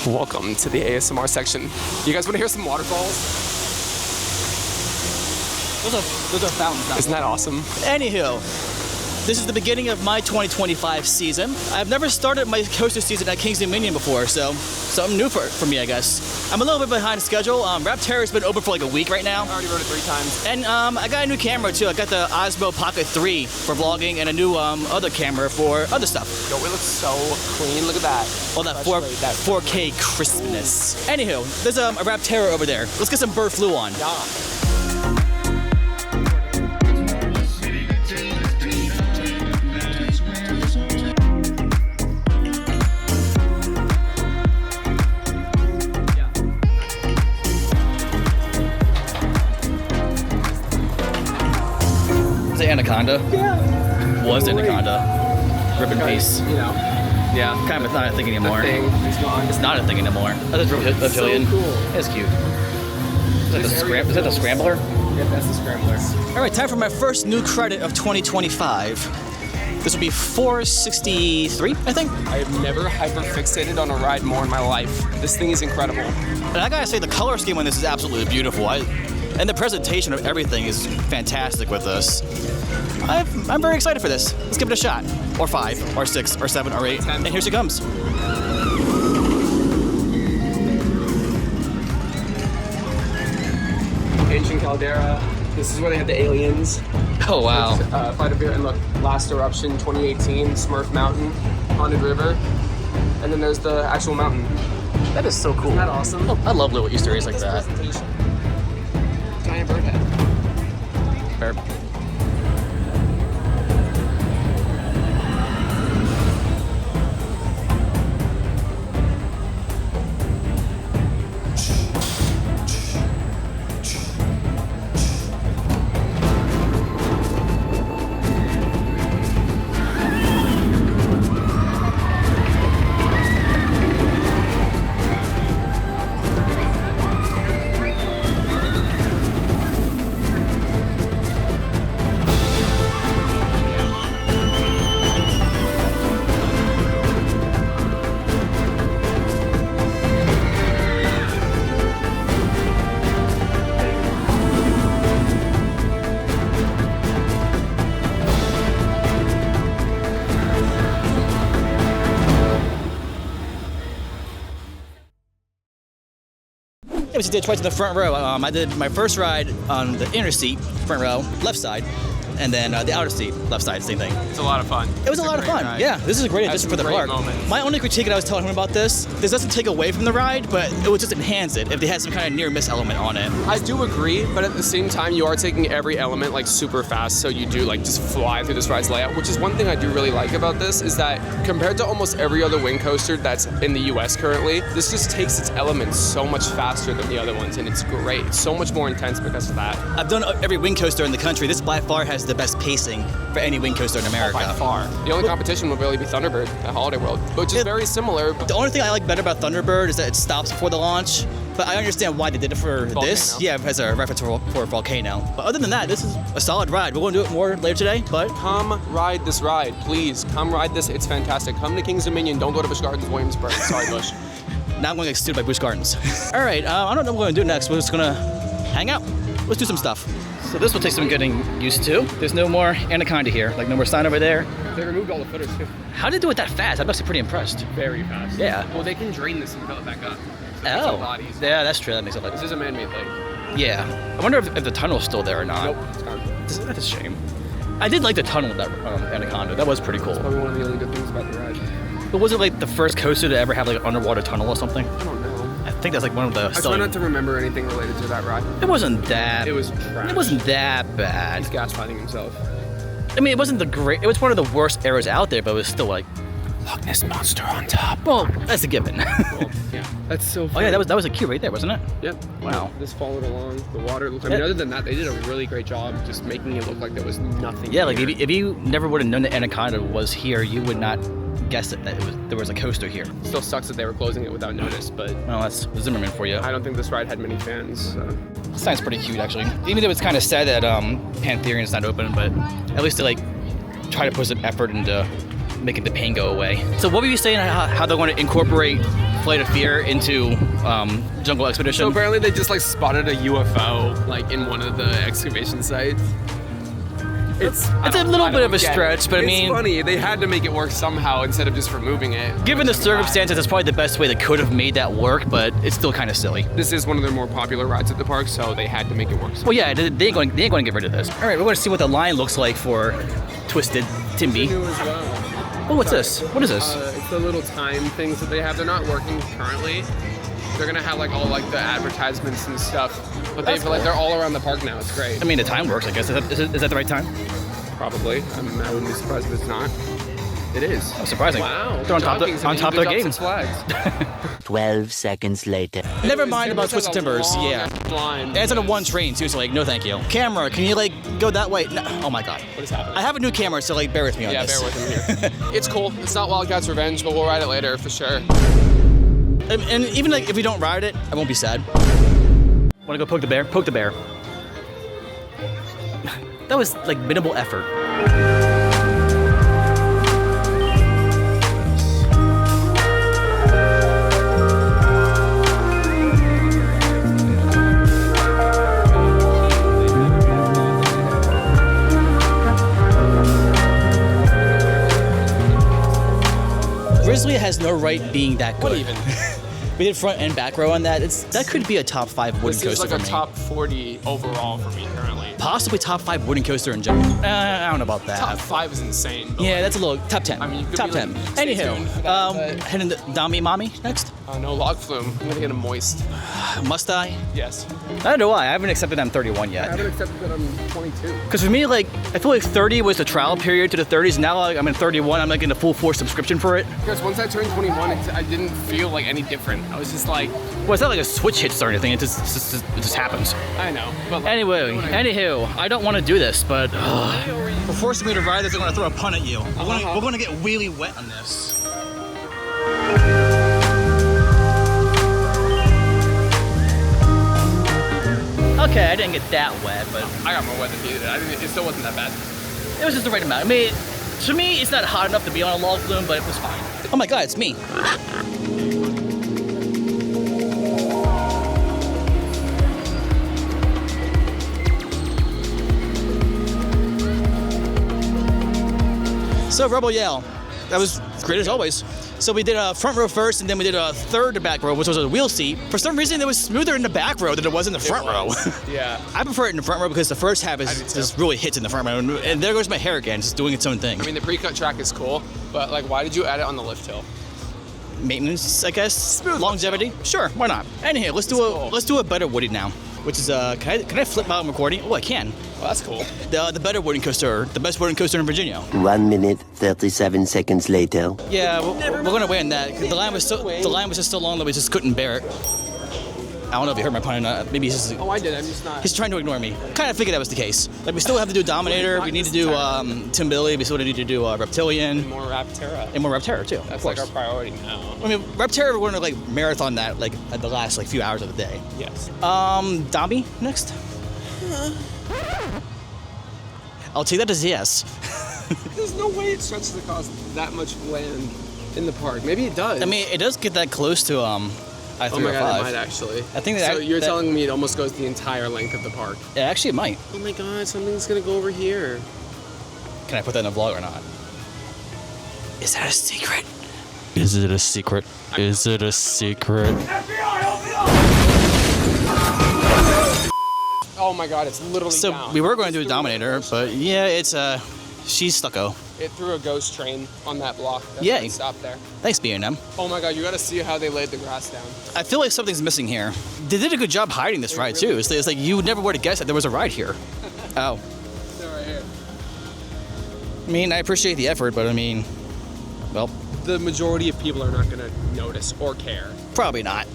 Welcome to the ASMR section. You guys want to hear some waterfalls? Those are fountains now. Isn't that awesome? Anywho, this is the beginning of my 2025 season. I've never started my coaster season at Kings Dominion before, so something new for me, I guess. I'm a little bit behind schedule. Rapterra's been open for like a week right now. I already rode it 3 times. And I got a new camera too. I got the Osmo Pocket 3 for vlogging and a new other camera for other stuff. Yo, it looks so clean. Look at that. Well, that 4K crispness. Anywho, there's a Rapterra over there. Let's get some bird flu on. Yeah. Is it Anaconda? Yeah. Was Anaconda. Rip in peace. You know. Yeah. Kind of not a thing anymore. The thing is gone. It's not a thing anymore. That's a reptilian. So cool. That's cute. Is that the scrambler? Yeah, that's the scrambler. All right, time for my first new credit of 2025. This will be 463, I think. I have never hyper-fixated on a ride more in my life. This thing is incredible. And I gotta say, the color scheme on this is absolutely beautiful. And the presentation of everything is fantastic with this. I'm very excited for this. Let's give it a shot. Or 5, or 6, or 7, or 8. 10. And here she comes. Ancient caldera. This is where they have the aliens. Oh, wow. Flight of Beer, and look, Last Eruption 2018, Smurf Mountain, Haunted River, and then there's the actual mountain. That is so cool. Isn't that awesome? I love little Easter eggs like that. Presentation. Giant bird head. Fair. Yeah, we did twice in the front row. I did my first ride on the inner seat, front row, left side, and then the outer seat, left side, same thing. It's a lot of fun. It was a lot of fun. Ride. Yeah, this is a great addition for the park. Moments. My only critique that I was telling him about this doesn't take away from the ride, but it would just enhance it if they had some kind of near miss element on it. I do agree, but at the same time, you are taking every element like super fast, so you do like just fly through this ride's layout, which is one thing I do really like about this, is that compared to almost every other wing coaster that's in the US currently, this just takes its elements so much faster than the other ones, and it's great. It's so much more intense because of that. I've done every wing coaster in the country. This by far has the best pacing for any wing coaster in America. By far. The only competition would really be Thunderbird at Holiday World, which is very similar. The only thing I like better about Thunderbird is that it stops before the launch, but I understand why they did it for this. Yeah, as a reference for Volcano. But other than that, this is a solid ride. We're going to do it more later today, but... Come ride this ride, please. Come ride this. It's fantastic. Come to Kings Dominion. Don't go to Busch Gardens, Williamsburg. Sorry, Busch. Now I'm going to get sued by Busch Gardens. All right, I don't know what we're going to do next. We're just going to hang out. Let's do some stuff. So this will take some getting used to. There's no more Anaconda here, like no more sign over there. They removed all the footers too. How did they do it that fast? I'm actually pretty impressed. Very fast. Yeah. Well, they can drain this and fill it back up. So Oh. bodies. Yeah, that's true. That makes it like... This is a man-made thing. Yeah. I wonder if the tunnel's still there or not. Nope, it's gone. That's a shame. I did like the tunnel of that Anaconda. That was pretty cool. Probably one of the only good things about the ride. But was it like the first coaster to ever have like an underwater tunnel or something? I don't know. I think that's like one of the... I try not to remember anything related to that ride. It wasn't that... It was trash. It wasn't that bad. He's gaslighting himself. I mean, it wasn't the great... It was one of the worst eras out there, but it was still like... Loch Ness Monster on top. Well, that's a given. Well, yeah. That's so funny. Oh yeah, that was a cue right there, wasn't it? Yep. Wow. Just followed along. The water looked... I mean, other than that, they did a really great job just making it look like there was nothing Yeah, like here. if you never would have known that Anaconda was here, you would not guess that there was a coaster here. Still sucks that they were closing it without notice, but Well, that's Zimmerman for you. I don't think this ride had many fans. So. This sign's pretty cute, actually. Even though it's kind of sad that Pantherian's not open, but at least they like try to put some effort into making the pain go away. So what were you saying? How they're going to incorporate Flight of Fear into Jungle Expedition. So apparently they just like spotted a UFO like in one of the excavation sites. It's a little bit of a stretch, but I mean, it's funny. They had to make it work somehow instead of just removing it. Given the circumstances, it's probably the best way they could have made that work, but it's still kind of silly. This is one of their more popular rides at the park, so they had to make it work. Well, yeah, they ain't going to get rid of this. All right, we're going to see what the line looks like for Twisted Timby. New as well. Oh, what's this? What is this? It's the little time things that they have. They're not working currently. They're gonna have like all like the advertisements and stuff, but they're all around the park now. It's great. I mean, the time works, I guess. Is that the right time? Probably. I wouldn't be surprised if it's not. It is. Oh, surprising. Wow. They're on top of their game. 12 seconds later. Never mind about Twisted Timbers. Yeah. Line. And it's on a one train too, so like, no thank you. Camera, can you like go that way? No. Oh my god. What is happening? I have a new camera, so like bear with me on Yeah, this. bear with me here. It's cool. It's not Wildcats Revenge, but we'll ride it later for sure. And even like if we don't ride it, I won't be sad. Wanna go poke the bear? Poke the bear. That was like minimal effort. Grizzly has no right being that good. What even? We did front and back row on that. That could be a top 5 wooden This is coaster like a for me. top 40 overall for me currently. Possibly top 5 wooden coaster in general. I don't know about that. Top 5 is insane. But Yeah, that's a little top 10. I mean, you could top be 10. like, stay tuned for that, Anywho, but- heading to Dami Mommy next. no log flume. I'm gonna get them moist. Must I? Yes. I don't know why. I haven't accepted I'm 31 I yet. haven't accepted that I'm 22. Because for me, like, I feel like 30 was the trial period to the 30s. Now like, I'm in 31. I'm like in a full force subscription for it. Because once I turned 21, I didn't feel like any different. I was just like, Well, it's not like a switch hits or anything. It just happens. I know. But like, Anywho, I don't want to do this, but for forcing me to ride this, I'm going to throw a pun at you. We're going to get really wet on this. Okay, I didn't get that wet, but I got more wet than he did. It still wasn't that bad. it was just the right amount. I mean, to me, it's not hot enough to be on a log flume, but it was fine. Oh my god, it's me. So Rebel Yell, that was great as always. So we did a front row first, and then we did a third to back row, which was a wheel seat. For some reason, it was smoother in the back row than it was in the front row. Yeah. I prefer it in the front row because the first half is just really hits in the front row, and there goes my hair again, just doing its own thing. I mean, the pre-cut track is cool, but like, why did you add it on the lift hill? Maintenance, I guess. Longevity. Sure, why not? Anyhow, let's do a better Woody now. Which is can I flip while I'm recording? Oh, I can. Well, that's cool. The better wooden coaster, the best wooden coaster in Virginia. 1 minute, 37 seconds later. Yeah, we're gonna win that. 'Cause the line was just so long that we just couldn't bear it. I don't know if you heard my pun or not. Maybe he's just, Oh, I did. I'm just not. he's trying to ignore me. Kind of figured that was the case. Like we still have to do Dominator. We need to do Tim Billy. We still need to do Reptilian More Rapterra. and more Repterra too. That's of like course. our priority now. I mean, Repterra, we're gonna like marathon that like at the last like few hours of the day. Yes. Dobby next. I'll take that as yes. There's no way it stretches across that much land in the park. Maybe it does. I mean, it does get that close to I-305. oh my god, it might actually. I think that- So you're that- telling me it almost goes the entire length of the park? Yeah, actually, it might. Oh my god, something's gonna go over here. Can I put that in a vlog or not? Is that a secret? Is it a secret? Is it a secret? Oh my god, it's literally So down. we were going to do a Dominator, but yeah, it's she's stucco. It threw a ghost train on that block. That's Yay. why it stopped there. Thanks, B&M. Oh my god, you gotta see how they laid the grass down. I feel like something's missing here. They did a good job hiding this ride too. It's like you never would have guessed that there was a ride here. Oh, They're right here. I mean, I appreciate the effort, but I mean, well, The majority of people are not gonna notice or care. probably not.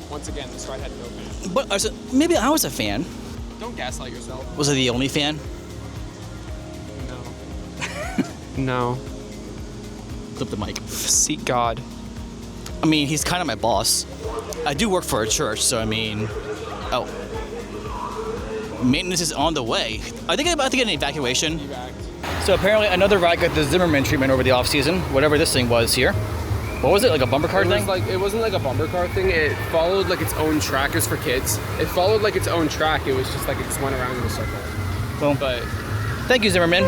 Once again, this ride had no fans. But maybe I was a fan. Don't gaslight yourself. Was I the only fan? No. No. Flip the mic. Seek God. I mean, he's kind of my boss. I do work for a church, so I mean, oh. Maintenance is on the way. I think I'm about to get an evacuation. Evac. So apparently another ride got the Zimmerman treatment over the off season, whatever this thing was here. What was it, like a bumper car It was thing? like it wasn't like a bumper car thing. It followed like its own track. It's for kids. It followed like its own track. It was just like it just went around in a circle. Well, But thank you, Zimmerman.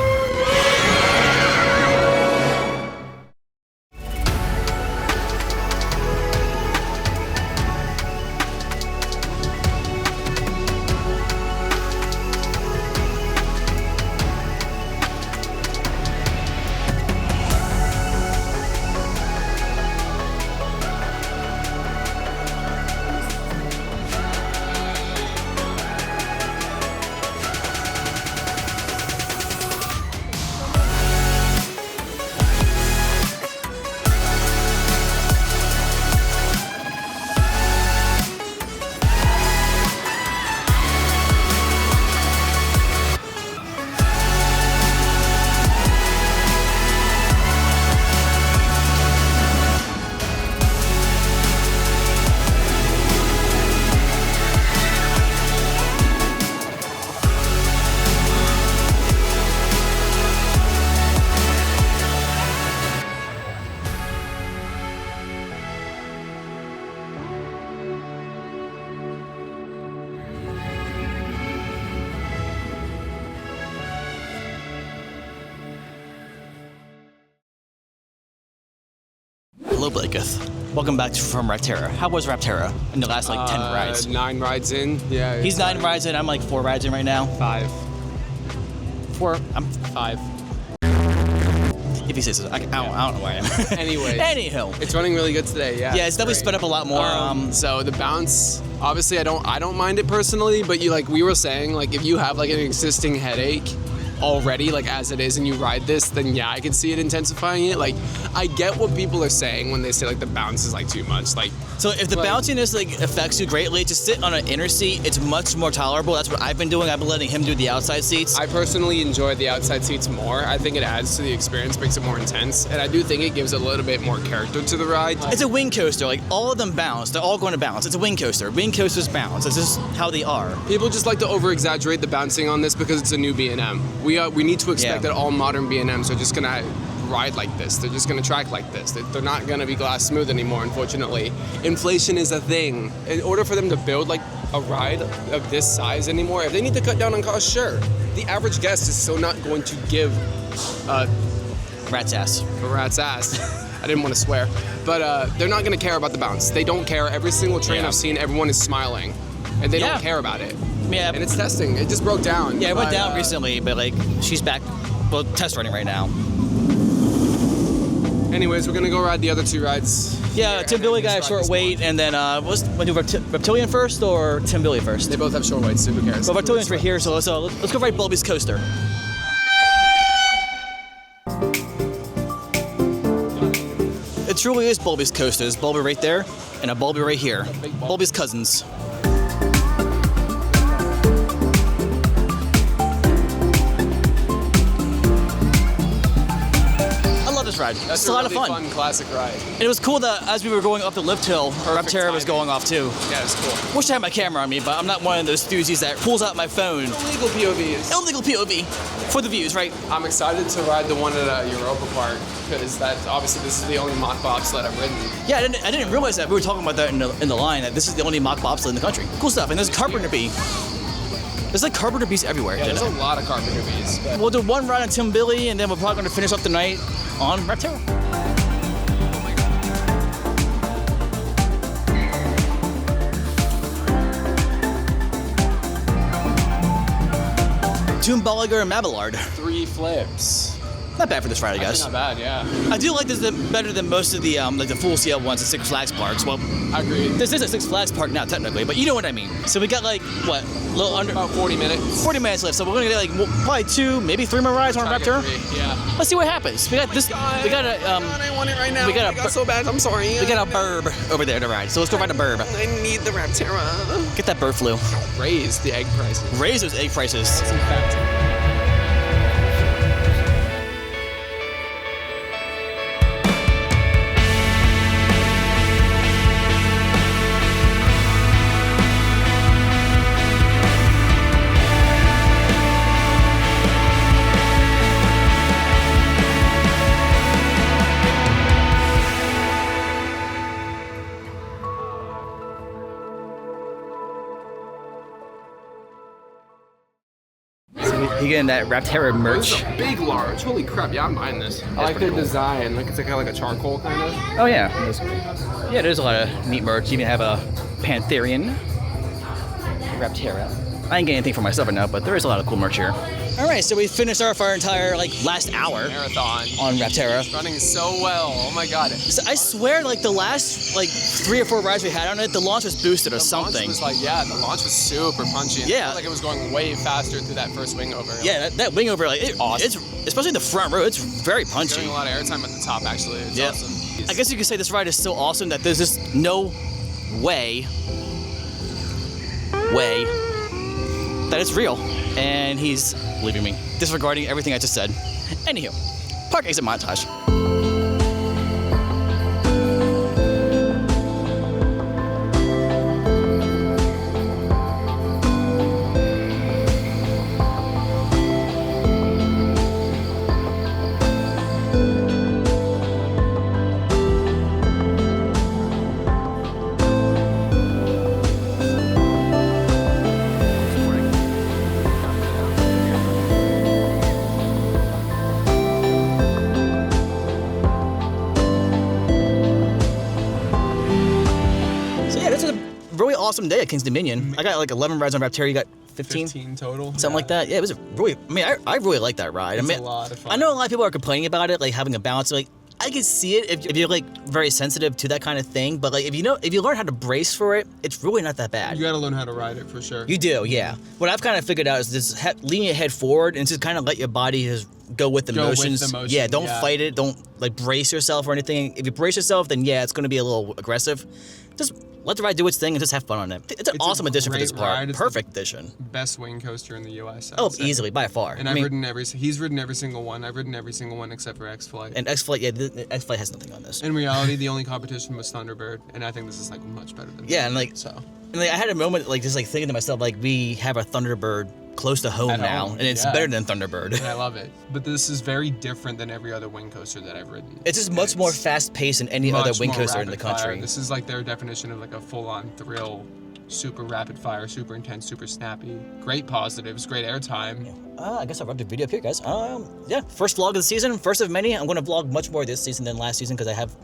Hello, Blaketh. Welcome back from Rapterra. How was Rapterra in the last like 10 rides? 9 rides in. Yeah. He's 9 rides in. I'm like 4 rides in right now. 5. 4. I'm 5. If he says it, I don't know where I am. Anyways. Anywho. It's running really good today. Yeah. Yeah, it's definitely great. sped up a lot more. So the bounce, obviously, I don't mind it personally, but we were saying, like, if you have like an existing headache already, like as it is, and you ride this, then yeah, I can see it intensifying it. Like, I get what people are saying when they say like the bounce is like too much. Like, So if the like, bounciness like affects you greatly, just sit on an inner seat. It's much more tolerable. That's what I've been doing. I've been letting him do the outside seats. I personally enjoy the outside seats more. I think it adds to the experience, makes it more intense, and I do think it gives a little bit more character to the ride. It's a wing coaster. Like all of them bounce. They're all going to bounce. It's a wing coaster. Wing coasters bounce. That's just how they are. People just like to over-exaggerate the bouncing on this because it's a new B&M. We need to expect that all modern B&Ms are just gonna ride like this. They're just gonna track like this. They're not gonna be glass smooth anymore, unfortunately. Inflation is a thing. In order for them to build like a ride of this size anymore, if they need to cut down on cost, sure. The average guest is still not going to give Rat's ass. a rat's ass. I didn't want to swear, but they're not gonna care about the bounce. They don't care. Every single train Yeah. I've seen, everyone is smiling, and they don't care about it. Yeah. And it's testing. It just broke down. Yeah, it went But, down recently, but like she's back. Well, test running right now. Anyways, we're gonna go ride the other 2 rides. Yeah, here, Tim and Billy then got a just ride short this wait, one. and then want to do Reptilian first or Tim Billy first? They both have short waits, so who cares? So Reptilian's right here, so let's go ride Bulby's coaster. It truly is Bulby's coaster. There's Bulby right there, and a Bulby right here. Bulby's cousins. I love this ride. That's It's a lot really of fun. classic ride. And it was cool that as we were going up the lift hill, Rapterra was timing. going off too. Yeah, it's cool. Wish I had my camera on me, but I'm not one of those enthusiasts that pulls out my phone. Illegal POVs. Illegal POV for the views, right? I'm excited to ride the one at Europa Park because that's obviously this is the only mock bobsled I've ridden. Yeah, I didn't realize that. We were talking about that in the line, that this is the only mock bobsled in the country. Cool stuff. And there's Carpenter Bee. There's like Carpenter Bees everywhere. Yeah, there's a lot of Carpenter Bees. But We'll do one ride on Tim Billy, and then we're probably going to finish up the night on Rapterra. Toonbolliger and Mabillard. 3 flips. Not bad for this ride, I guess. Not bad, yeah. I do like this better than most of the like the full CL ones at Six Flags parks. Well, Agreed. this is a Six Flags park now technically, but you know what I mean. So we got like what, a little under About 40 minutes. 40 minutes left. So we're gonna get like probably 2, maybe 3 more rides on Try to get Rapterra. 3, yeah. Let's see what happens. We got this. God, We got a God, I want it right now. we got Oh a my God, so bad. I'm sorry. we got a burb over there to ride. So let's go ride a burb. I need the Rapterra. Get that bird flu. Raise the egg prices. Raise those egg prices. In fact. he getting that Rapterra This merch. is a big large. Holy crap! Yeah, I'm buying this. I like the pretty cool. design. Like it's kind of like a charcoal kind of. Oh yeah. Yeah, there's a lot of neat merch. You even have a Pantherian Rapterra. I ain't getting anything for myself right now, but there is a lot of cool merch here. All right, so we finished our entire last hour Marathon. on Rapterra. It's running so well. Oh my god. So I swear, the last 3 or 4 rides we had on it, the launch was boosted or something. The launch was super punchy. And Yeah. it felt like it was going way faster through that first wing over. Yeah, that wing over, Awesome. it's especially the front row, it's very punchy. Getting a lot of airtime at the top actually. It's Yeah. awesome. I guess you could say this ride is so awesome that there's just no way that it's real. And he's leaving me, disregarding everything I just said. Anywho, park exit montage. Really awesome day at King's Dominion. I got 11 rides on Rapterra. You got 15? 15 total. Something like that. Yeah, it was really. I really like that ride. It's I mean, a lot of fun. I know a lot of people are complaining about it, having a balance. I can see it if you're very sensitive to that kind of thing. But if you learn how to brace for it, it's really not that bad. You gotta learn how to ride it for sure. You do, yeah. What I've kind of figured out is just lean your head forward and just kind of let your body just go with the motions. Yeah, don't fight it. Don't brace yourself or anything. If you brace yourself, then yeah, it's going to be a little aggressive. Just let the ride do its thing and just have fun on it. It's an awesome addition for this park. Perfect addition. Best wing coaster in the U.S. Easily, by far. And he's ridden every single one. I've ridden every single one except for X-Flight. And X-Flight, yeah, X-Flight has nothing on this. In reality, the only competition was Thunderbird, and I think this is much better than I had a moment just thinking to myself we have a Thunderbird close to home now, and it's better than Thunderbird. And I love it. But this is very different than every other wing coaster that I've ridden. It's just much more fast-paced than any other wing coaster in the country. Fire. This is their definition of a full-on thrill, super rapid fire, super intense, super snappy. Great positives, great airtime. I guess I'll wrap the video up here, guys. Yeah, first vlog of the season, first of many. I'm going to vlog much more this season than last season because I have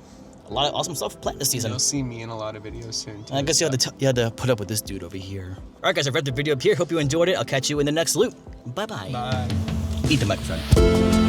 a lot of awesome stuff planned this season. You'll see me in a lot of videos soon, too. I guess you had to put up with this dude over here. All right, guys, I've wrapped the video up here. Hope you enjoyed it. I'll catch you in the next loop. Bye-bye. Bye. Eat the microphone.